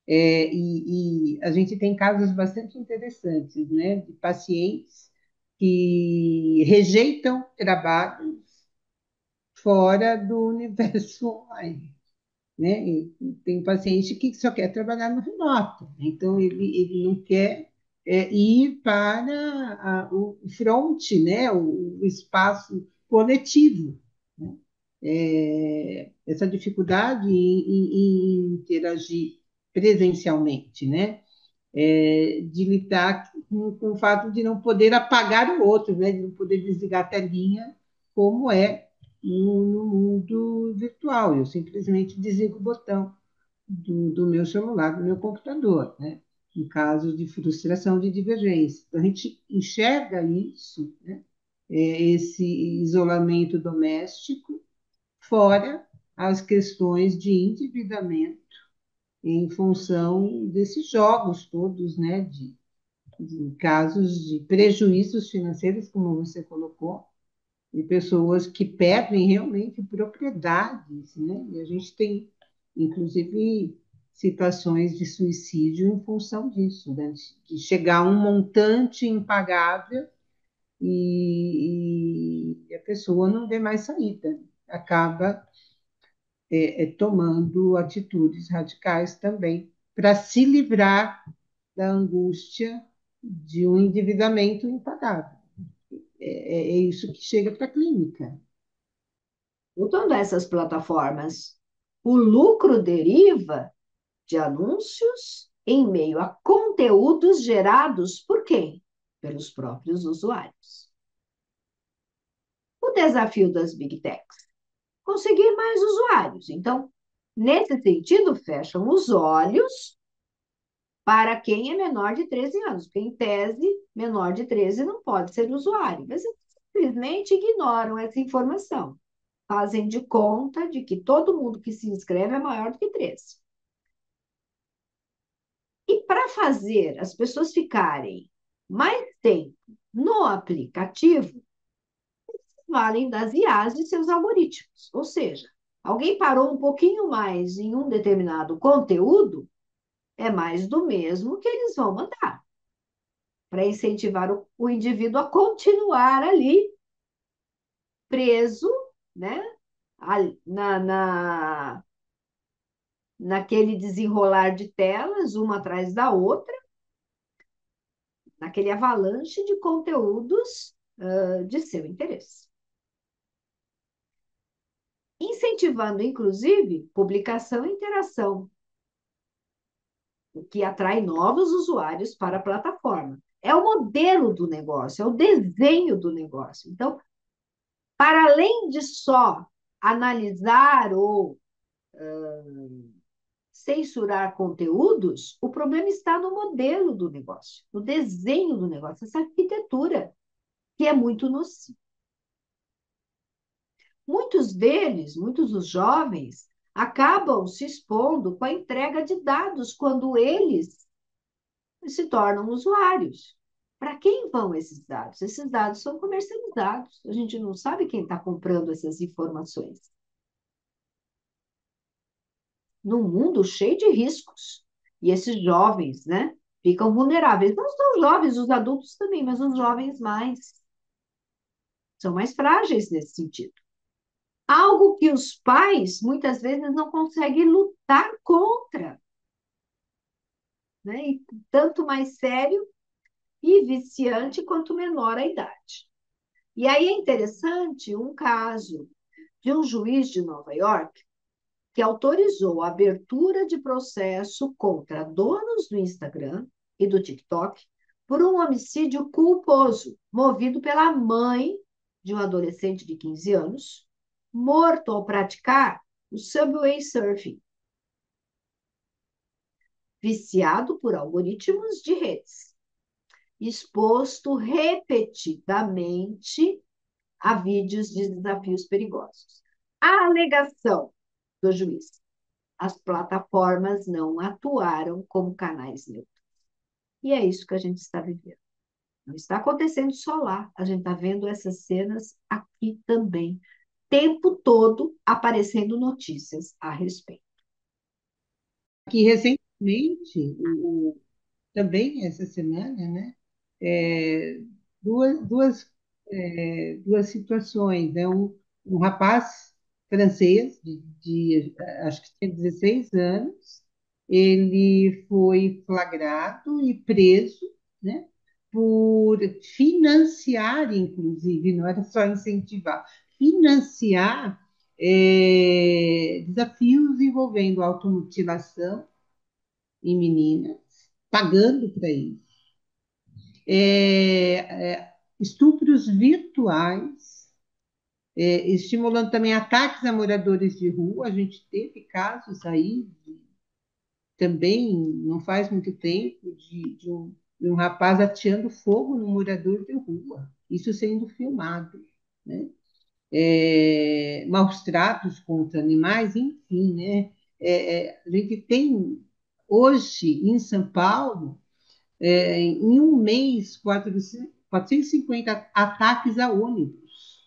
e a gente tem casos bastante interessantes, né, de pacientes que rejeitam trabalhos fora do universo online, né? E tem paciente que só quer trabalhar no remoto, então ele não quer ir para o front, né? O espaço coletivo, né? Essa dificuldade em interagir presencialmente, né? De lidar com o fato de não poder apagar o outro, né? De não poder desligar a telinha, como é no mundo virtual. Eu simplesmente desligo o botão do meu celular, do meu computador, né? Em caso de frustração, de divergência. Então, a gente enxerga isso, né? Esse isolamento doméstico, fora as questões de endividamento em função desses jogos todos, né? De casos de prejuízos financeiros, como você colocou, de pessoas que perdem realmente propriedades, né? E a gente tem, inclusive, situações de suicídio em função disso, né? De chegar a um montante impagável e a pessoa não vê mais saída, acaba tomando atitudes radicais também para se livrar da angústia de um endividamento impagável. É isso que chega para a clínica. Voltando a essas plataformas, o lucro deriva de anúncios em meio a conteúdos gerados por quem? Pelos próprios usuários. O desafio das Big Techs: conseguir mais usuários. Então, nesse sentido, fecham os olhos para quem é menor de 13 anos, porque, em tese, menor de 13 não pode ser usuário, mas simplesmente ignoram essa informação. Fazem de conta de que todo mundo que se inscreve é maior do que 13. E para fazer as pessoas ficarem mais tempo no aplicativo, valem das IAs e seus algoritmos. Ou seja, alguém parou um pouquinho mais em um determinado conteúdo, é mais do mesmo que eles vão mandar, para incentivar o indivíduo a continuar ali preso, né? Naquele desenrolar de telas, uma atrás da outra, naquele avalanche de conteúdos de seu interesse. Incentivando, inclusive, publicação e interação, o que atrai novos usuários para a plataforma. É o modelo do negócio, é o desenho do negócio. Então, para além de só analisar ou censurar conteúdos, o problema está no modelo do negócio, no desenho do negócio, essa arquitetura, que é muito nociva. Muitos deles, muitos dos jovens, acabam se expondo com a entrega de dados quando eles se tornam usuários. Para quem vão esses dados? Esses dados são comercializados. A gente não sabe quem está comprando essas informações. Num mundo cheio de riscos. E esses jovens, né, ficam vulneráveis. Não são os jovens, os adultos também, mas os jovens mais. São mais frágeis nesse sentido. Algo que os pais, muitas vezes, não conseguem lutar contra. Né? E tanto mais sério e viciante quanto menor a idade. E aí é interessante um caso de um juiz de Nova York que autorizou a abertura de processo contra donos do Instagram e do TikTok por um homicídio culposo, movido pela mãe de um adolescente de 15 anos, morto ao praticar o Subway Surfing, viciado por algoritmos de redes, exposto repetidamente a vídeos de desafios perigosos. A alegação do juiz: as plataformas não atuaram como canais neutros. E é isso que a gente está vivendo. Não está acontecendo só lá, a gente está vendo essas cenas aqui também, tempo todo aparecendo notícias a respeito. Que recentemente, também essa semana, né, é, duas situações. Né? Um rapaz francês, acho que tinha 16 anos, ele foi flagrado e preso, né, por financiar, inclusive, não era só incentivar, financiar desafios envolvendo automutilação em meninas, pagando para isso. Estupros virtuais, estimulando também ataques a moradores de rua. A gente teve casos aí, também, não faz muito tempo, de um rapaz ateando fogo no morador de rua, isso sendo filmado. Né? Maus tratos contra animais, enfim. Né? A gente tem, hoje, em São Paulo, em um mês, 450 ataques a ônibus,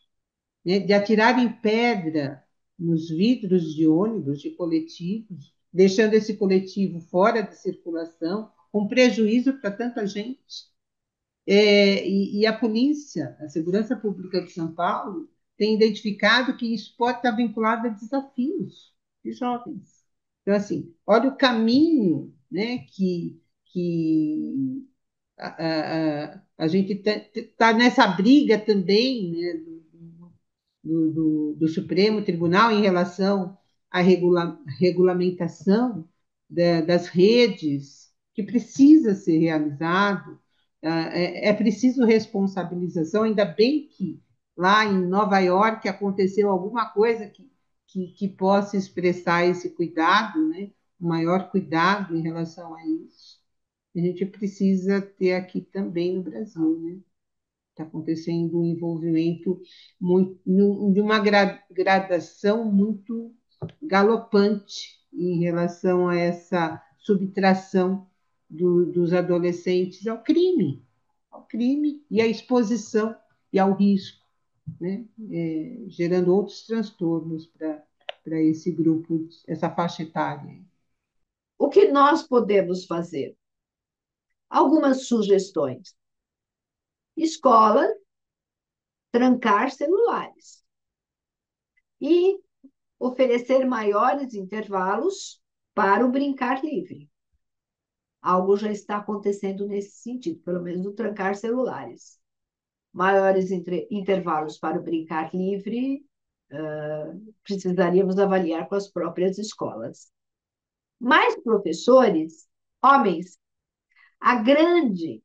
né, de atirarem pedra nos vidros de ônibus, de coletivos, deixando esse coletivo fora de circulação, com prejuízo para tanta gente. E a polícia, a Segurança Pública de São Paulo, tem identificado que isso pode estar vinculado a desafios de jovens. Então, assim, olha o caminho, né, que a gente está nessa briga também, né, do Supremo Tribunal em relação à regulamentação das redes, que precisa ser realizado. É preciso responsabilização, ainda bem que lá em Nova York aconteceu alguma coisa que possa expressar esse cuidado, né? O maior cuidado em relação a isso. A gente precisa ter aqui também no Brasil, né? Está acontecendo um envolvimento muito, de uma gradação muito galopante em relação a essa subtração dos adolescentes ao crime. ao crime e à exposição e ao risco, né? Gerando outros transtornos para esse grupo, essa faixa etária. O que nós podemos fazer? Algumas sugestões. Escola, trancar celulares e oferecer maiores intervalos para o brincar livre. Algo já está acontecendo nesse sentido, pelo menos no trancar celulares. Maiores intervalos para o brincar livre, precisaríamos avaliar com as próprias escolas. Mais professores, homens, a grande,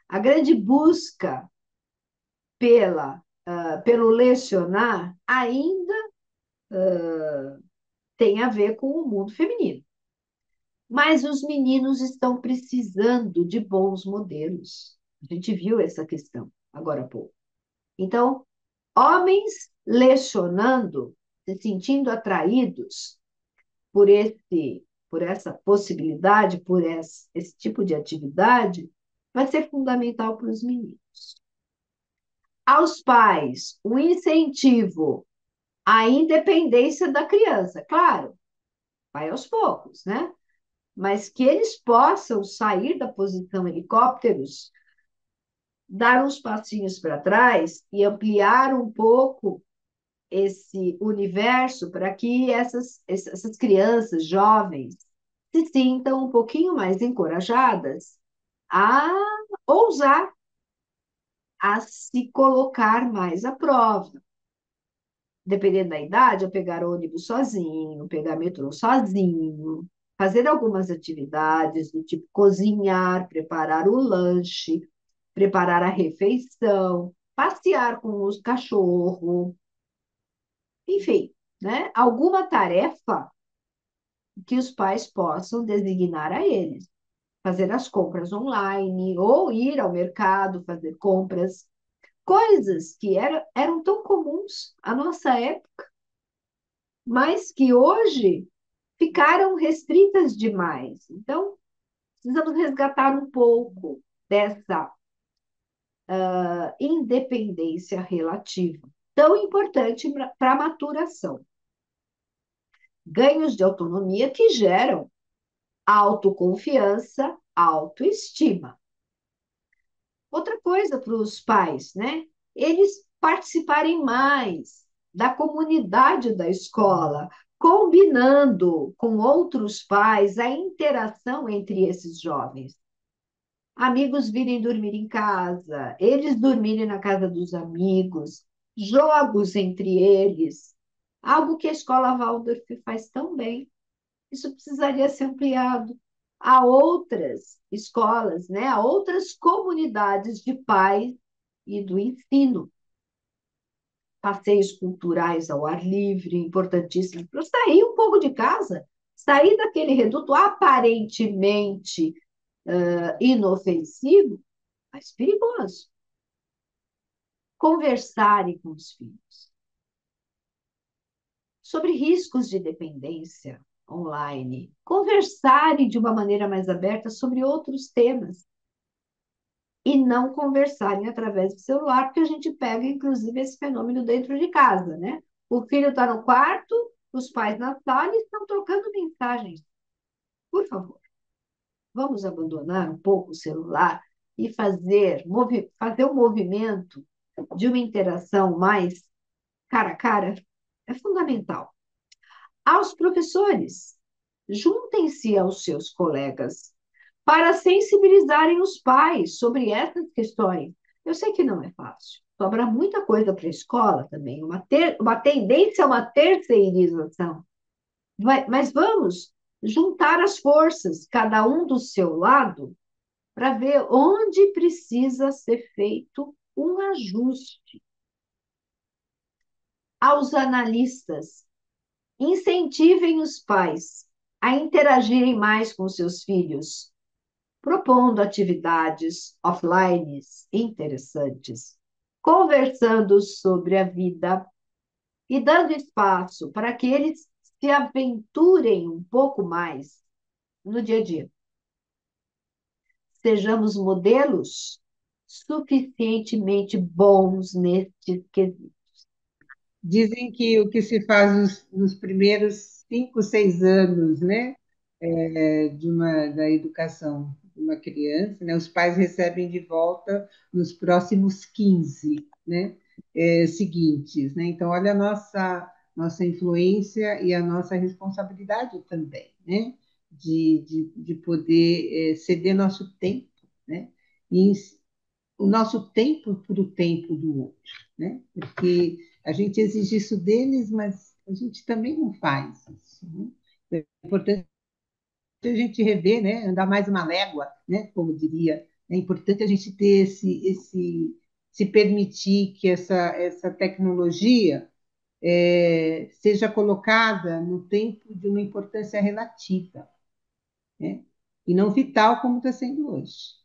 a grande busca pelo lecionar ainda tem a ver com o mundo feminino. Mas os meninos estão precisando de bons modelos. A gente viu essa questão agora há pouco. Então, homens lecionando, se sentindo atraídos por essa possibilidade, esse tipo de atividade, vai ser fundamental para os meninos. Aos pais, o incentivo à independência da criança. Claro, vai aos poucos, né? Mas que eles possam sair da posição helicópteros, dar uns passinhos para trás e ampliar um pouco esse universo para que essas crianças, jovens, se sintam um pouquinho mais encorajadas a ousar, a se colocar mais à prova. Dependendo da idade, a pegar ônibus sozinho, pegar metrô sozinho, fazer algumas atividades do tipo cozinhar, preparar o lanche, preparar a refeição, passear com os cachorros, enfim, né? Alguma tarefa que os pais possam designar a eles. Fazer as compras online ou ir ao mercado fazer compras. Coisas que eram tão comuns à nossa época, mas que hoje ficaram restritas demais. Então, precisamos resgatar um pouco dessa independência relativa, tão importante para a maturação. Ganhos de autonomia que geram autoconfiança, autoestima. Outra coisa para os pais, né? Eles participarem mais da comunidade da escola, combinando com outros pais a interação entre esses jovens. Amigos virem dormir em casa, eles dormirem na casa dos amigos, jogos entre eles, algo que a escola Waldorf faz tão bem. Isso precisaria ser ampliado a outras escolas, né? A outras comunidades de pais e do ensino. Passeios culturais ao ar livre, importantíssimos, para sair um pouco de casa, sair daquele reduto aparentemente inofensivo, mas perigoso. Conversarem com os filhos sobre riscos de dependência online, conversarem de uma maneira mais aberta sobre outros temas e não conversarem através do celular, porque a gente pega, inclusive, esse fenômeno dentro de casa, né? O filho está no quarto, os pais na sala e estão trocando mensagens. Por favor, vamos abandonar um pouco o celular e fazer um movimento de uma interação mais cara a cara. É fundamental. Aos professores, juntem-se aos seus colegas para sensibilizarem os pais sobre essas questões. Eu sei que não é fácil, sobra muita coisa para a escola também, uma tendência a uma terceirização. Mas vamos juntar as forças, cada um do seu lado, para ver onde precisa ser feito um ajuste. Aos analistas, incentivem os pais a interagirem mais com seus filhos, propondo atividades offline interessantes, conversando sobre a vida e dando espaço para que eles se aventurem um pouco mais no dia a dia. Sejamos modelos suficientemente bons neste quesito. Dizem que o que se faz nos primeiros 5, 6 anos, né, da educação de uma criança, né, os pais recebem de volta nos próximos 15, né, seguintes, né? Então, olha a nossa influência e a nossa responsabilidade também, né, de poder ceder nosso tempo, né, e o nosso tempo para o tempo do outro, né? Porque a gente exige isso deles, mas a gente também não faz isso, né? É importante a gente rever, né? Andar mais uma légua, né? Como diria. É importante a gente ter se permitir que essa tecnologia seja colocada no tempo de uma importância relativa, né? E não vital como está sendo hoje.